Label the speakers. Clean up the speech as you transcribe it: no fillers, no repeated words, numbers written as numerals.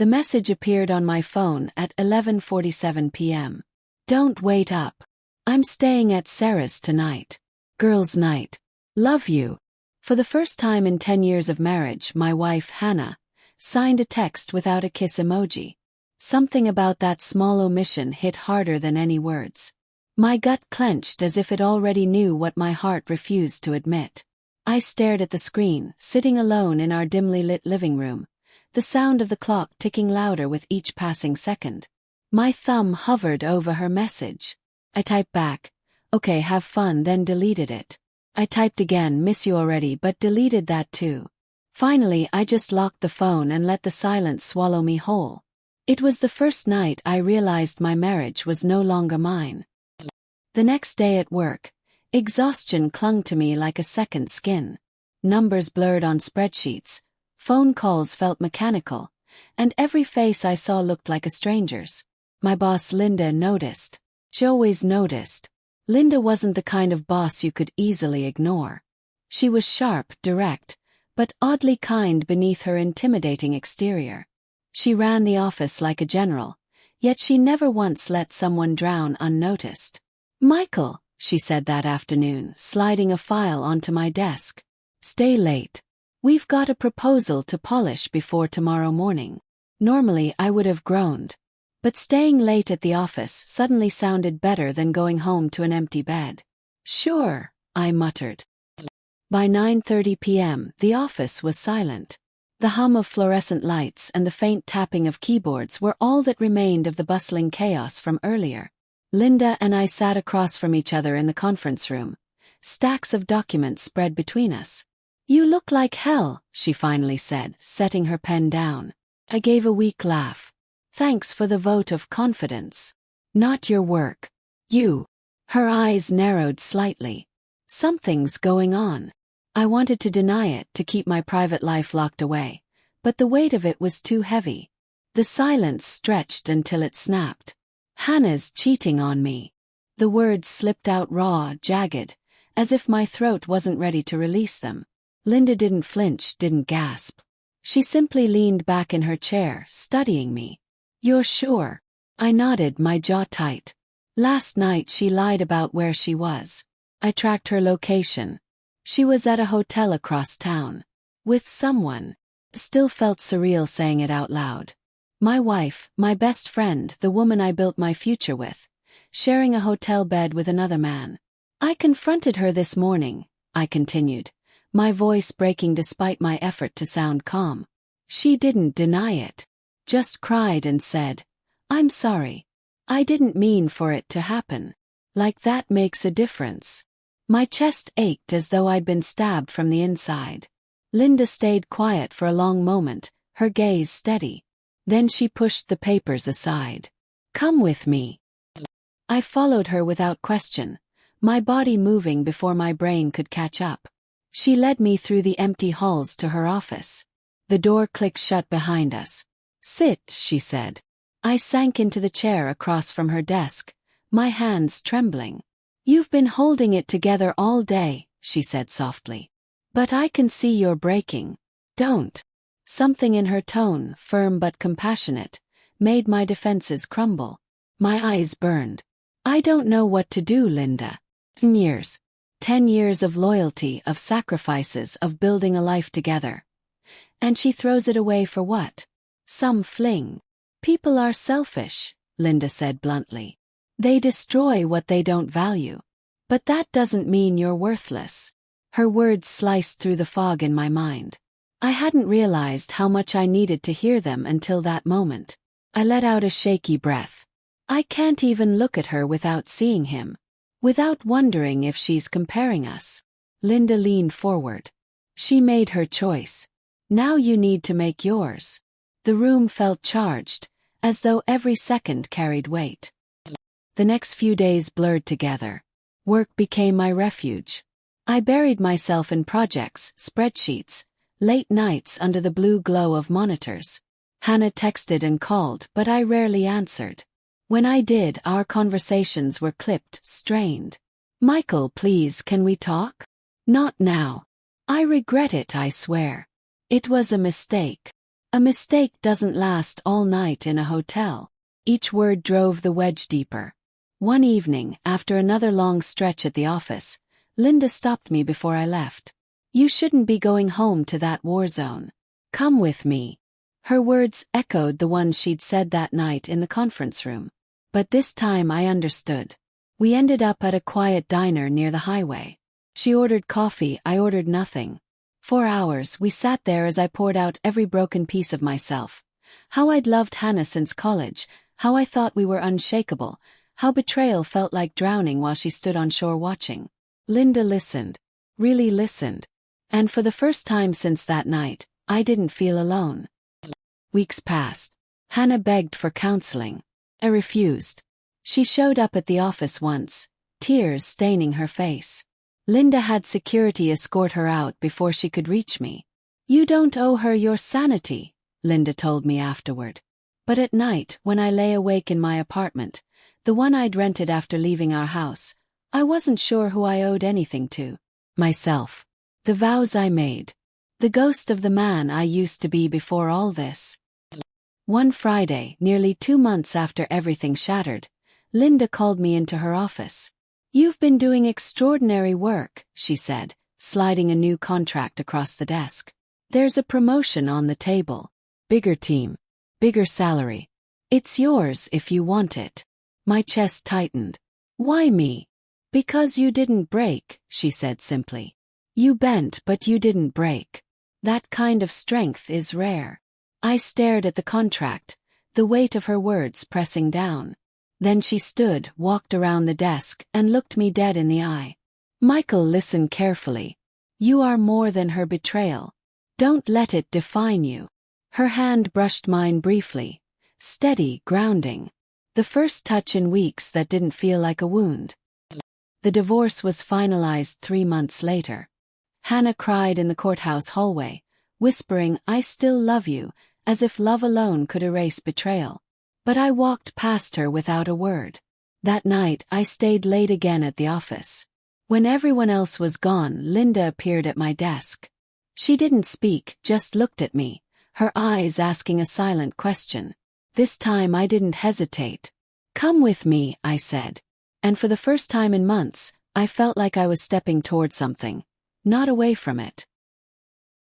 Speaker 1: The message appeared on my phone at 11:47 p.m. Don't wait up. I'm staying at Sarah's tonight. Girls' night. Love you. For the first time in 10 years of marriage, my wife, Hannah, signed a text without a kiss emoji. Something about that small omission hit harder than any words. My gut clenched as if it already knew what my heart refused to admit. I stared at the screen, sitting alone in our dimly lit living room, the sound of the clock ticking louder with each passing second. My thumb hovered over her message. I typed back, "Okay, have fun," then deleted it. I typed again, "Miss you already," but deleted that too. Finally, I just locked the phone and let the silence swallow me whole. It was the first night I realized my marriage was no longer mine. The next day at work, exhaustion clung to me like a second skin. Numbers blurred on spreadsheets, phone calls felt mechanical, and every face I saw looked like a stranger's. My boss Linda noticed. She always noticed. Linda wasn't the kind of boss you could easily ignore. She was sharp, direct, but oddly kind beneath her intimidating exterior. She ran the office like a general, yet she never once let someone drown unnoticed. "Michael," she said that afternoon, sliding a file onto my desk. "Stay late. We've got a proposal to polish before tomorrow morning." Normally I would have groaned. But staying late at the office suddenly sounded better than going home to an empty bed. "Sure," I muttered. By 9:30 p.m., the office was silent. The hum of fluorescent lights and the faint tapping of keyboards were all that remained of the bustling chaos from earlier. Linda and I sat across from each other in the conference room, stacks of documents spread between us. "You look like hell," she finally said, setting her pen down. I gave a weak laugh. "Thanks for the vote of confidence. Not your work. You." Her eyes narrowed slightly. "Something's going on." I wanted to deny it, to keep my private life locked away, but the weight of it was too heavy. The silence stretched until it snapped. "Hannah's cheating on me." The words slipped out raw, jagged, as if my throat wasn't ready to release them. Linda didn't flinch, didn't gasp. She simply leaned back in her chair, studying me. "You're sure?" I nodded, my jaw tight. "Last night she lied about where she was. I tracked her location. She was at a hotel across town. With someone." Still felt surreal saying it out loud. My wife, my best friend, the woman I built my future with, sharing a hotel bed with another man. "I confronted her this morning," I continued, my voice breaking despite my effort to sound calm. "She didn't deny it. Just cried and said, 'I'm sorry. I didn't mean for it to happen.' Like that makes a difference." My chest ached as though I'd been stabbed from the inside. Linda stayed quiet for a long moment, her gaze steady. Then she pushed the papers aside. "Come with me." I followed her without question, my body moving before my brain could catch up. She led me through the empty halls to her office. The door clicked shut behind us. "Sit," she said. I sank into the chair across from her desk, my hands trembling. "You've been holding it together all day," she said softly. "But I can see you're breaking. Don't." Something in her tone, firm but compassionate, made my defenses crumble. My eyes burned. "I don't know what to do, Linda. 10 years. 10 years of loyalty, of sacrifices, of building a life together. And she throws it away for what? Some fling. People are selfish," Linda said bluntly. "They destroy what they don't value. But that doesn't mean you're worthless." Her words sliced through the fog in my mind. I hadn't realized how much I needed to hear them until that moment. I let out a shaky breath. I can't even look at her without seeing him. Without wondering if she's comparing us. Linda leaned forward. "She made her choice. Now you need to make yours." The room felt charged, as though every second carried weight. The next few days blurred together. Work became my refuge. I buried myself in projects, spreadsheets, late nights under the blue glow of monitors. Hannah texted and called, but I rarely answered. When I did, our conversations were clipped, strained. "Michael, please, can we talk?" "Not now. I regret it, I swear. It was a mistake." A mistake doesn't last all night in a hotel. Each word drove the wedge deeper. One evening, after another long stretch at the office, Linda stopped me before I left. "You shouldn't be going home to that war zone. Come with me." Her words echoed the ones she'd said that night in the conference room. But this time I understood. We ended up at a quiet diner near the highway. She ordered coffee, I ordered nothing. 4 hours we sat there as I poured out every broken piece of myself. How I'd loved Hannah since college, how I thought we were unshakable, how betrayal felt like drowning while she stood on shore watching. Linda listened. Really listened. And for the first time since that night, I didn't feel alone. Weeks passed. Hannah begged for counseling. I refused. She showed up at the office once, tears staining her face. Linda had security escort her out before she could reach me. "You don't owe her your sanity," Linda told me afterward. But at night, when I lay awake in my apartment, the one I'd rented after leaving our house, I wasn't sure who I owed anything to. Myself. The vows I made. The ghost of the man I used to be before all this. One Friday, nearly 2 months after everything shattered, Linda called me into her office. "You've been doing extraordinary work," she said, sliding a new contract across the desk. "There's a promotion on the table. Bigger team. Bigger salary. It's yours if you want it." My chest tightened. "Why me?" "Because you didn't break," she said simply. "You bent but you didn't break. That kind of strength is rare." I stared at the contract, the weight of her words pressing down. Then she stood, walked around the desk, and looked me dead in the eye. "Michael, listen carefully. You are more than her betrayal. Don't let it define you." Her hand brushed mine briefly. Steady, grounding. The first touch in weeks that didn't feel like a wound. The divorce was finalized 3 months later. Hannah cried in the courthouse hallway, whispering, "I still love you," as if love alone could erase betrayal. But I walked past her without a word. That night I stayed late again at the office. When everyone else was gone, Linda appeared at my desk. She didn't speak, just looked at me, her eyes asking a silent question. This time I didn't hesitate. "Come with me," I said. And for the first time in months, I felt like I was stepping toward something, not away from it.